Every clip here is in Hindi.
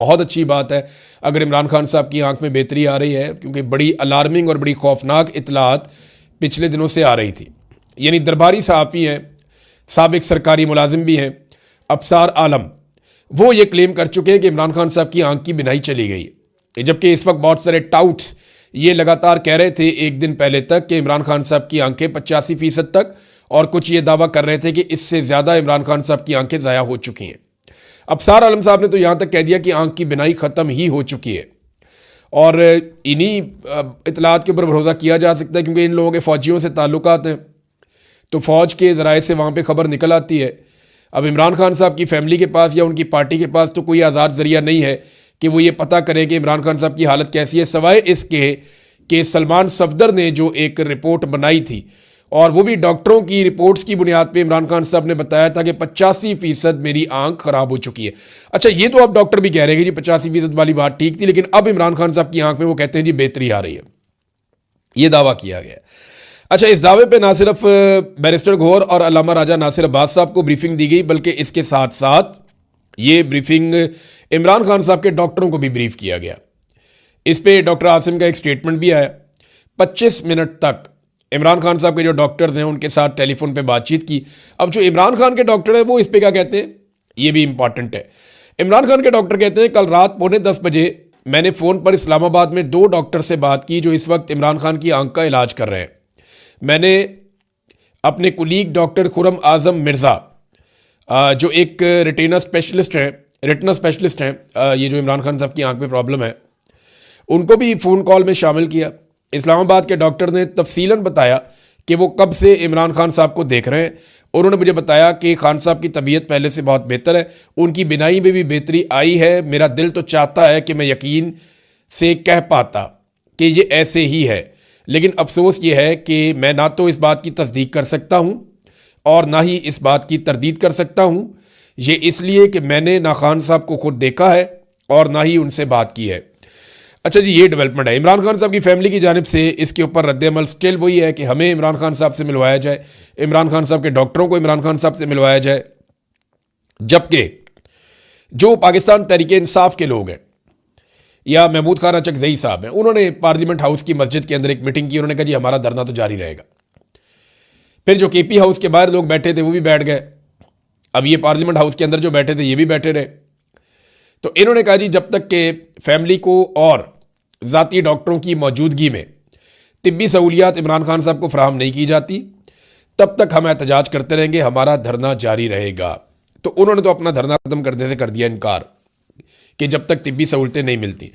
बहुत अच्छी बात है अगर इमरान खान साहब की आंख में बेहतरी आ रही है, क्योंकि बड़ी अलार्मिंग और बड़ी खौफनाक इतलात पिछले दिनों से आ रही थी। यानी दरबारी सहाफ़ी हैं, साबिक सरकारी मुलाजिम भी हैं, अफसार आलम, वो ये क्लेम कर चुके हैं कि इमरान खान साहब की आंख की बिनाई चली गई है। जबकि इस वक्त बहुत सारे टाउट्स ये लगातार कह रहे थे एक दिन पहले तक कि इमरान खान साहब की आंखें 85% तक, और कुछ ये दावा कर रहे थे कि इससे ज़्यादा इमरान खान साहब की आंखें ज़ाया हो चुकी हैं। अफसार आलम साहब ने तो यहाँ तक कह दिया कि आंख की बिनाई ख़त्म ही हो चुकी है। और इन्हीं इतलात के ऊपर भरोसा किया जा सकता है, क्योंकि इन लोगों के फ़ौजियों से ताल्लुकात हैं, तो फ़ौज के ज़राए से वहाँ पे ख़बर निकल आती है। अब इमरान खान साहब की फ़ैमिली के पास या उनकी पार्टी के पास तो कोई आज़ाद ज़रिया नहीं है कि वो ये पता करें कि इमरान खान साहब की हालत कैसी है, सवाए इसके कि सलमान सफदर ने जो एक रिपोर्ट बनाई थी, और वो भी डॉक्टरों की रिपोर्ट्स की बुनियाद पे इमरान खान साहब ने बताया था कि 85% मेरी आंख ख़राब हो चुकी है। अच्छा, ये तो अब डॉक्टर भी कह रहे हैं कि जी 85% वाली बात ठीक थी, लेकिन अब इमरान खान साहब की आंख में वो कहते हैं जी बेहतरी आ रही है, ये दावा किया गया। अच्छा, इस दावे पे ना सिर्फ बैरिस्टर घोर और अल्लामा राजा नासिर अब्बास साहब को ब्रीफिंग दी गई, बल्कि इसके साथ साथ ये ब्रीफिंग इमरान खान साहब के डॉक्टरों को भी ब्रीफ किया गया। इस पे डॉक्टर आसिम का एक स्टेटमेंट भी आया। 25 मिनट तक इमरान खान साहब के जो डॉक्टर्स हैं उनके साथ टेलीफोन पे बातचीत की। अब जो इमरान खान के डॉक्टर हैं वो इस पे क्या कहते हैं, ये भी इंपॉर्टेंट है। इमरान खान के डॉक्टर कहते हैं कल रात 9:45 बजे मैंने फ़ोन पर इस्लामाबाद में 2 डॉक्टर से बात की जो इस वक्त इमरान खान की आंख का इलाज कर रहे हैं। मैंने अपने कुलीग डॉक्टर खुरम आज़म मिर्ज़ा, जो एक रेटिना स्पेशलिस्ट हैं, ये जो इमरान खान साहब की आंख में प्रॉब्लम है, उनको भी फ़ोन कॉल में शामिल किया। इस्लामाबाद के डॉक्टर ने तफसीलन बताया कि वो कब से इमरान खान साहब को देख रहे हैं। उन्होंने मुझे बताया कि खान साहब की तबीयत पहले से बहुत बेहतर है, उनकी बिनाई में भी बेहतरी आई है। मेरा दिल तो चाहता है कि मैं यकीन से कह पाता कि ये ऐसे ही है, लेकिन अफसोस ये है कि मैं ना तो इस बात की तस्दीक कर सकता हूँ और ना ही इस बात की तरदीद कर सकता हूँ। ये इसलिए कि मैंने ना खान साहब को खुद देखा है और ना ही उनसे बात की है। अच्छा जी, ये डेवलपमेंट है। इमरान खान साहब की फैमिली की जानिब से इसके ऊपर रद्द-ए-अमल स्टिल वही है कि हमें इमरान खान साहब से मिलवाया जाए, इमरान खान साहब के डॉक्टरों को इमरान खान साहब से मिलवाया जाए। जबकि जो पाकिस्तान तहरीक इंसाफ के लोग हैं या महमूद खान अचकज़ई साहब हैं, उन्होंने पार्लियामेंट हाउस की मस्जिद के अंदर एक मीटिंग की। उन्होंने कहा जी हमारा धरना तो जारी रहेगा। फिर जो केपी हाउस के बाहर लोग बैठे थे वो भी बैठ गए। अब ये पार्लियामेंट हाउस के अंदर जो बैठे थे ये भी बैठे रहे। तो इन्होंने कहा जी जब तक के फैमिली को और ज़ाती डॉक्टरों की मौजूदगी में तिब्बी सहूलियात इमरान खान साहब को फराहम नहीं की जाती, तब तक हम एहतजाज करते रहेंगे, हमारा धरना जारी रहेगा। तो उन्होंने तो अपना धरना ख़त्म करने से कर दिया इनकार कि जब तक तिब्बी सहूलतें नहीं मिलती।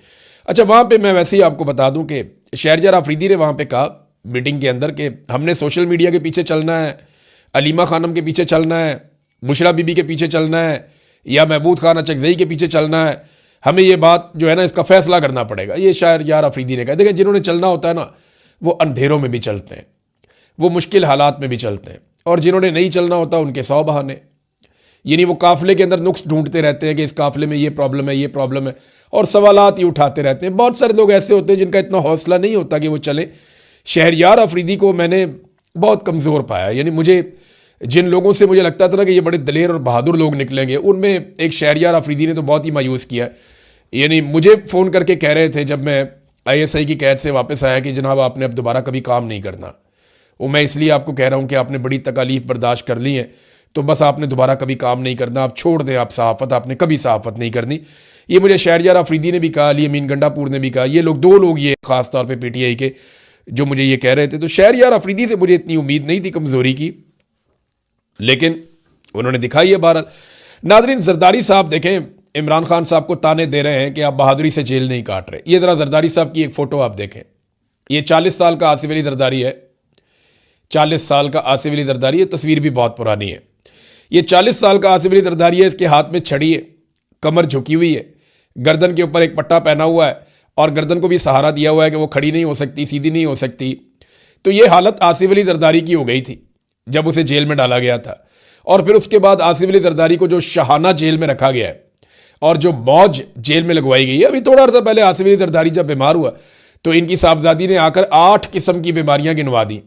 अच्छा, वहाँ पे मैं वैसे ही आपको बता दूँ कि शहरयार आफरीदी ने वहाँ पे कहा मीटिंग के अंदर कि हमने सोशल मीडिया के पीछे चलना है, अलीमा खानम के पीछे चलना है, बुशरा बीबी के पीछे चलना है, या महमूद खान अचकज़ई के पीछे चलना है। हमें ये बात जो है ना इसका फ़ैसला करना पड़ेगा। ये शहरयार आफरीदी ने कहा। देखिए, जिन्होंने चलना होता है ना वो अंधेरों में भी चलते हैं, वो मुश्किल हालात में भी चलते हैं, और जिन्होंने नहीं चलना होता उनके 100 बहाने। यानी वो काफ़िले के अंदर नुक्स ढूंढते रहते हैं कि इस काफ़िले में ये प्रॉब्लम है, ये प्रॉब्लम है, और सवालात ही उठाते रहते हैं। बहुत सारे लोग ऐसे होते हैं जिनका इतना हौसला नहीं होता कि वो चले। शहरयार आफरीदी को मैंने बहुत कमज़ोर पाया। यानी मुझे जिन लोगों से मुझे लगता था ना कि ये बड़े दलेर और बहादुर लोग निकलेंगे, उनमें एक शहरयार आफरीदी ने तो बहुत ही मायूस किया। यानी मुझे फ़ोन करके कह रहे थे जब मैं ISI की कैद से वापस आया कि जनाब आपने अब दोबारा कभी काम नहीं करना। वो मैं इसलिए आपको कह रहा हूँ कि आपने बड़ी तकालीफ बर्दाश्त कर ली है, तो बस आपने दोबारा कभी काम नहीं करना, आप छोड़ दें आप सहाफ़त, आपने कभी सहाफ़त नहीं करनी। ये मुझे शहरयार आफरीदी ने भी कहा, अली अमीन गंडापुर ने भी कहा। ये लोग 2 लोग ये ख़ास तौर पर PTI के जो मुझे ये कह रहे थे। तो शहरयार आफरीदी से मुझे इतनी उम्मीद नहीं थी कमज़ोरी की, लेकिन उन्होंने दिखाई है। बहरहाल नाज़रीन, जरदारी साहब देखें इमरान खान साहब को ताने दे रहे हैं कि आप बहादुरी से जेल नहीं काट रहे। ये ज़रा जरदारी साहब की एक फ़ोटो आप देखें। ये 40 साल का आसिफ अली जरदारी है, 40 साल का आसिफ अली जरदारी है। तस्वीर भी बहुत पुरानी है। ये 40 साल का आसिफ अली जरदारी है। इसके हाथ में छड़ी है, कमर झुकी हुई है, गर्दन के ऊपर एक पट्टा पहना हुआ है, और गर्दन को भी सहारा दिया हुआ है कि वो खड़ी नहीं हो सकती, सीधी नहीं हो सकती। तो ये हालत आसिफ अली जरदारी की हो गई थी जब उसे जेल में डाला गया था। और फिर उसके बाद आसिफ अली जरदारी को जो शाहाना जेल में रखा गया है और जो मौज जेल में लगवाई गई है। अभी थोड़ा अर्सा पहले आसिफ अली जरदारी जब बीमार हुआ तो इनकी साहबजादी ने आकर 8 किस्म की बीमारियां गिनवा दी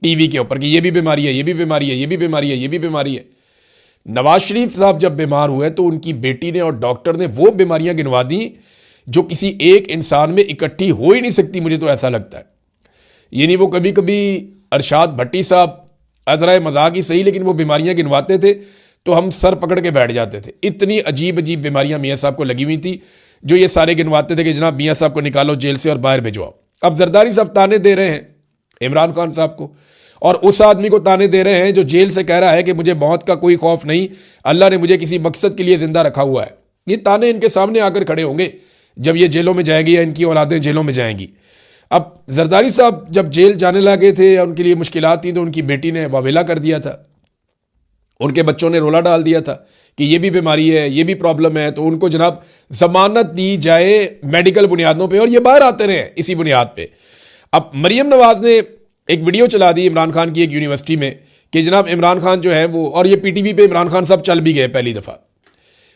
टीवी के ऊपर कि ये भी बीमारी है, ये भी बीमारी है, ये भी बीमारी है, ये भी बीमारी है। नवाज शरीफ साहब जब बीमार हुए तो उनकी बेटी ने और डॉक्टर ने वो बीमारियां गिनवा दी जो किसी एक इंसान में इकट्ठी हो ही नहीं सकती, मुझे तो ऐसा लगता है। यानी वो कभी कभी अरशाद भट्टी साहब अजरा मजाक ही सही, लेकिन वो बीमारियां गिनवाते थे तो हम सर पकड़ के बैठ जाते थे। इतनी अजीब अजीब बीमारियां मियाँ साहब को लगी हुई थी जो ये सारे गिनवाते थे कि जनाब मियाँ साहब को निकालो जेल से और बाहर भिजवाओ। अब जरदारी साहब ताने दे रहे हैं इमरान खान साहब को, और उस आदमी को ताने दे रहे हैं जो जेल से कह रहा है कि मुझे मौत का कोई खौफ नहीं, अल्लाह ने मुझे किसी मकसद के लिए जिंदा रखा हुआ है। ये ताने इनके सामने आकर खड़े होंगे जब ये जेलों में जाएंगी या इनकी औलादें जेलों में जाएंगी। अब जरदारी साहब जब जेल जाने लगे थे या उनके लिए मुश्किलात थी तो उनकी बेटी ने वावेला कर दिया था, उनके बच्चों ने रोला डाल दिया था कि ये भी बीमारी है, ये भी प्रॉब्लम है, तो उनको जनाब जमानत दी जाए मेडिकल बुनियादों पे और ये बाहर आते रहे इसी बुनियाद पे। अब मरियम नवाज ने एक वीडियो चला दी इमरान खान की एक यूनिवर्सिटी में कि जनाब इमरान खान जो है वो, और ये पीटीवी पे इमरान खान साहब चल भी गए पहली दफ़ा,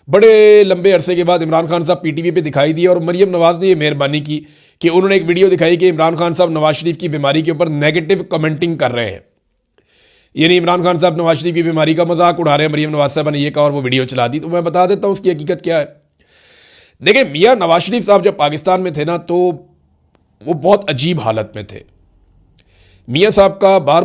बड़े लंबे अरसे के बाद इमरान खान साहब पीटीवी पे दिखाई दिए। और मरियम नवाज ने ये मेहरबानी की कि उन्होंने एक वीडियो दिखाई कि इमरान खान साहब नवाज शरीफ की बीमारी के ऊपर नेगेटिव कमेंटिंग कर रहे हैं। यानी इमरान खान साहब नवाज शरीफ की बीमारी का मजाक उड़ा रहे हैं। मरियम नवाज साहब ने ये कहा और वो वीडियो चला दी। तो मैं बता देता हूँ उसकी हकीकत क्या है। देखिए, मियाँ नवाज शरीफ साहब जब पाकिस्तान में थे ना तो वो बहुत अजीब हालत में थे। मियाँ साहब का बार